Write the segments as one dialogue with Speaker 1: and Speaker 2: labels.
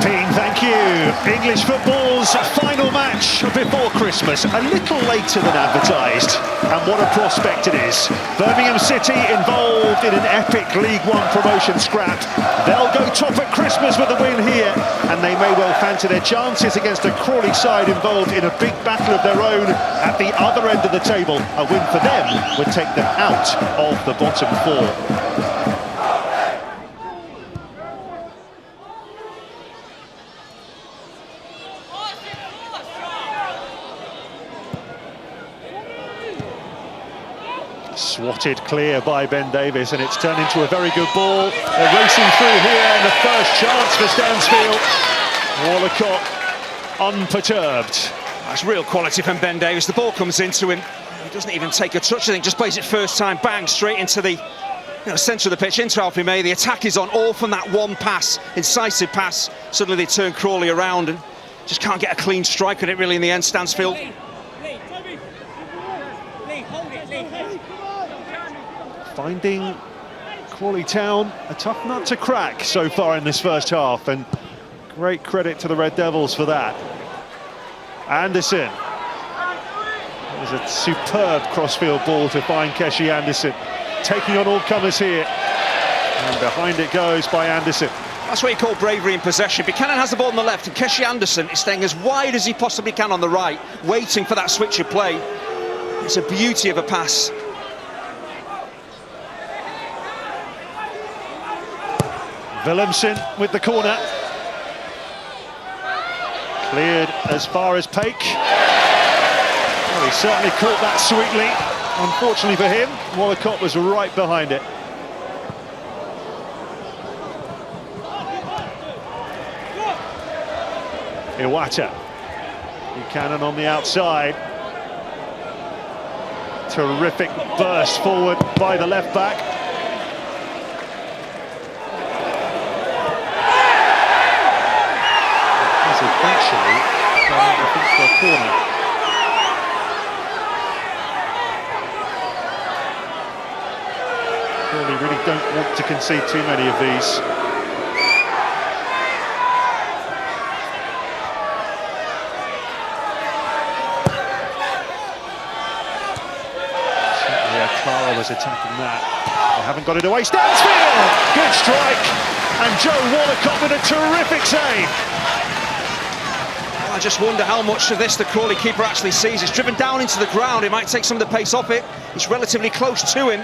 Speaker 1: Pete, thank you. English football's final match before Christmas, a little later than advertised, and what a prospect it is. Birmingham City involved in an epic League One promotion scrap. They'll go top at Christmas with a win here, and they may well fancy their chances against a Crawley side involved in a big battle of their own at the other end of the table. A win for them would take them out of the bottom four. Swatted clear by Ben Davies, and it's turned into a very good ball. They're racing through here, and the first chance for Stansfield. Walcott unperturbed.
Speaker 2: That's real quality from Ben Davies. The ball comes into him. He doesn't even take a touch, I think, just plays it first time, bang, straight into the centre of the pitch, into Alfie May. The attack is on, all from that one pass, incisive pass. Suddenly they turn Crawley around and just can't get a clean strike on it, really, in the end, Stansfield.
Speaker 1: Finding Crawley Town a tough nut to crack so far in this first half, and great credit to the Red Devils for that. Anderson. There's a superb crossfield ball to find Keshi Anderson, taking on all comers here, and behind it goes by Anderson.
Speaker 2: That's what you call bravery in possession. Buchanan has the ball on the left, and Keshi Anderson is staying as wide as he possibly can on the right, waiting for that switch of play. It's a beauty of a pass.
Speaker 1: Willemsen with the corner. Cleared as far as Paik. Well, he certainly caught that sweetly. Unfortunately for him, Walcott was right behind it. Iwata. Buchanan on the outside. Terrific burst forward by the left back. Eventually, I think for a corner. Crawley really don't want to concede too many of these. Certainly, Clara was attacking that. They haven't got it away. Stansfield! Good strike! And Joe Walcott with a terrific save.
Speaker 2: I just wonder how much of this the Crawley keeper actually sees. It's driven down into the ground. It might take some of the pace off it. It's relatively close to him.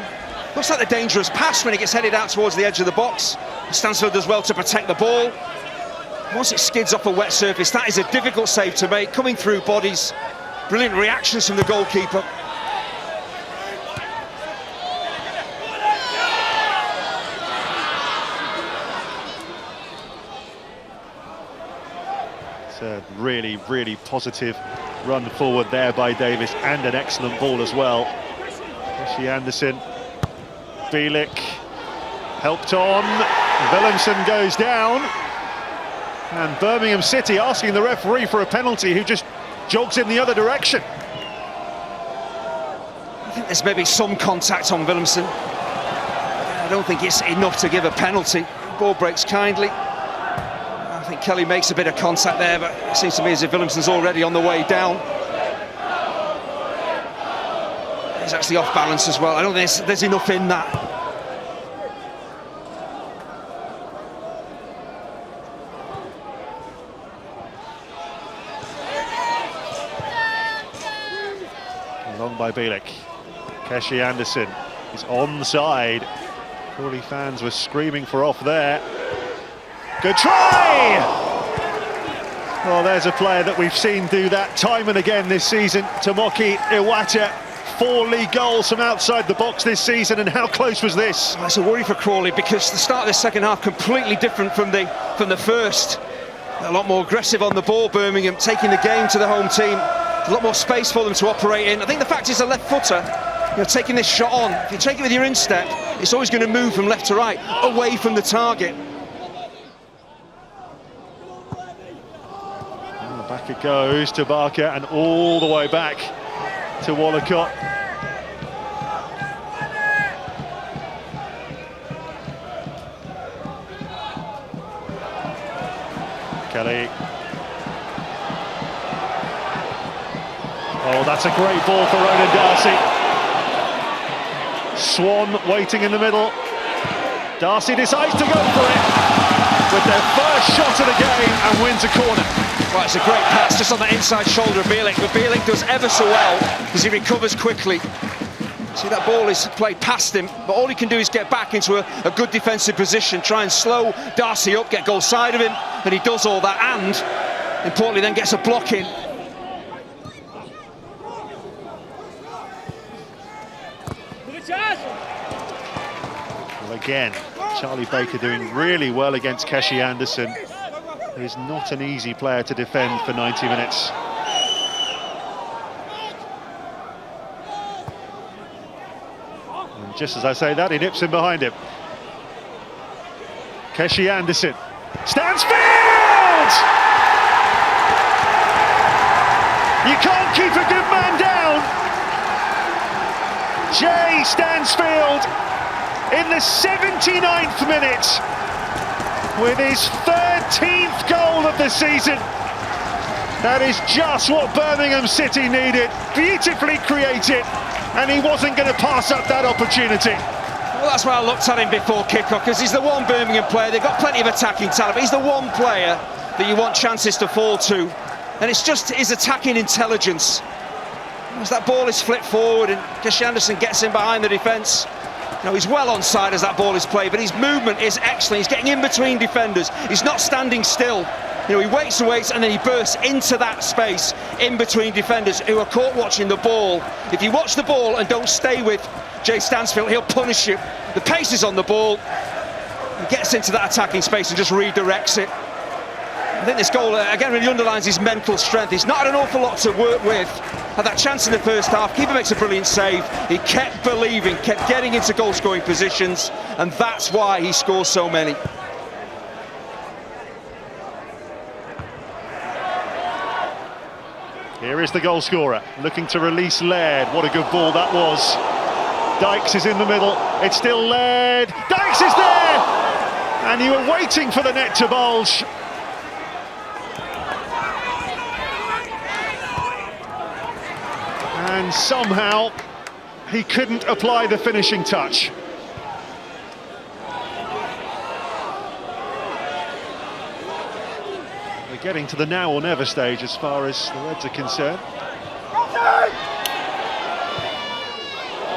Speaker 2: Looks like a dangerous pass when it gets headed out towards the edge of the box. Stansfield does well to protect the ball. Once it skids off a wet surface, that is a difficult save to make. Coming through bodies. Brilliant reactions from the goalkeeper.
Speaker 1: It's a really, really positive run forward there by Davis, and an excellent ball as well. Keshi Anderson, Bielik helped on, Willemsen goes down, and Birmingham City asking the referee for a penalty, who just jogs in the other direction.
Speaker 2: I think there's maybe some contact on Willemsen. I don't think it's enough to give a penalty. Ball breaks kindly. I think Kelly makes a bit of contact there, but it seems to me as if Willemsen's already on the way down. He's actually off balance as well. I don't think there's enough in that.
Speaker 1: Long by Bielik. Keshi Anderson is onside. Crawley fans were screaming for off there. Good try! Well, there's a player that we've seen do that time and again this season. Tomoki Iwata, 4 league goals from outside the box this season, and how close was this?
Speaker 2: That's a worry for Crawley, because the start of the second half completely different from the first. A lot more aggressive on the ball, Birmingham, taking the game to the home team. A lot more space for them to operate in. I think the fact is, a left footer, taking this shot on, if you take it with your instep, it's always going to move from left to right, away from the target.
Speaker 1: Back it goes to Barker, and all the way back to Walcott. Kelly. Oh, that's a great ball for Ronan Darcy. Swan waiting in the middle. Darcy decides to go for it with their first shot of the game and wins a corner.
Speaker 2: Right, it's a great pass just on the inside shoulder of Bielik, but Bielik does ever so well because he recovers quickly. See, that ball is played past him, but all he can do is get back into a good defensive position, try and slow Darcy up, get goal side of him, and he does all that, and importantly then gets a block in.
Speaker 1: Well, again, Charlie Baker doing really well against Keshi Anderson, who is not an easy player to defend for 90 minutes. And just as I say that, he nips in behind him. Keshi Anderson. Stansfield! You can't keep a good man down. Jay Stansfield in the 79th minute with his 13th goal of the season. That is just what Birmingham City needed. Beautifully created, and he wasn't going to pass up that opportunity.
Speaker 2: Well, that's why I looked at him before kick-off, because he's the one Birmingham player. They've got plenty of attacking talent, but he's the one player that you want chances to fall to. And it's just his attacking intelligence. As that ball is flipped forward and Keshi Anderson gets in behind the defence. You know, he's well onside as that ball is played, but his movement is excellent. He's getting in between defenders. He's not standing still. You know, he waits and waits, and then he bursts into that space in between defenders who are caught watching the ball. If you watch the ball and don't stay with Jay Stansfield, he'll punish you. The pace is on the ball. He gets into that attacking space and just redirects it. I think this goal, again, really underlines his mental strength. He's not had an awful lot to work with. Had that chance in the first half, keeper makes a brilliant save. He kept believing, kept getting into goal-scoring positions, and that's why he scores so many.
Speaker 1: Here is the goal scorer, looking to release Laird. What a good ball that was. Dykes is in the middle, it's still Laird. Dykes is there! And you were waiting for the net to bulge. And somehow he couldn't apply the finishing touch. We're getting to the now or never stage as far as the Reds are concerned.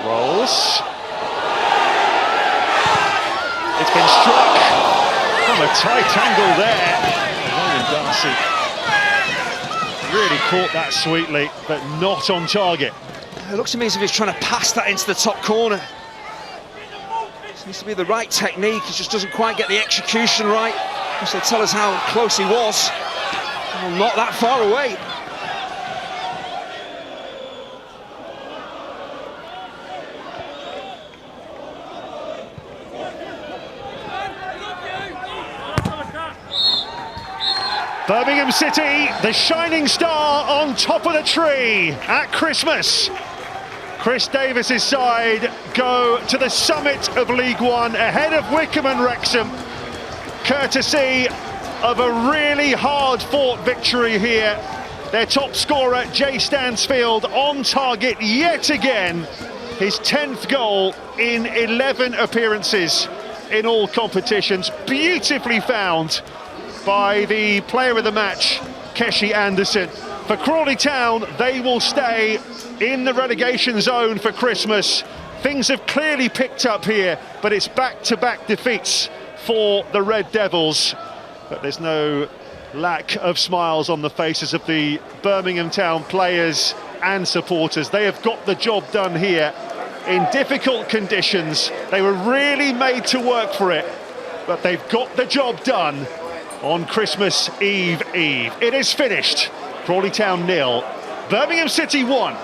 Speaker 1: Rolls. It's been struck from a tight angle there. Ronan Darcy really caught that sweetly, but not on target.
Speaker 2: It looks to me as if he's trying to pass that into the top corner. Seems to be the right technique, he just doesn't quite get the execution right. This will tell us how close he was. Well, not that far away.
Speaker 1: Birmingham City, the shining star on top of the tree at Christmas. Chris Davis's side go to the summit of League One ahead of Wycombe and Wrexham, courtesy of a really hard-fought victory here. Their top scorer, Jay Stansfield, on target yet again. His 10th goal in 11 appearances in all competitions. Beautifully found by the player of the match, Keshi Anderson. For Crawley Town, they will stay in the relegation zone for Christmas. Things have clearly picked up here, but it's back-to-back defeats for the Red Devils. But there's no lack of smiles on the faces of the Birmingham Town players and supporters. They have got the job done here in difficult conditions. They were really made to work for it, but they've got the job done on Christmas Eve. It is finished. Crawley Town 0, Birmingham City 1.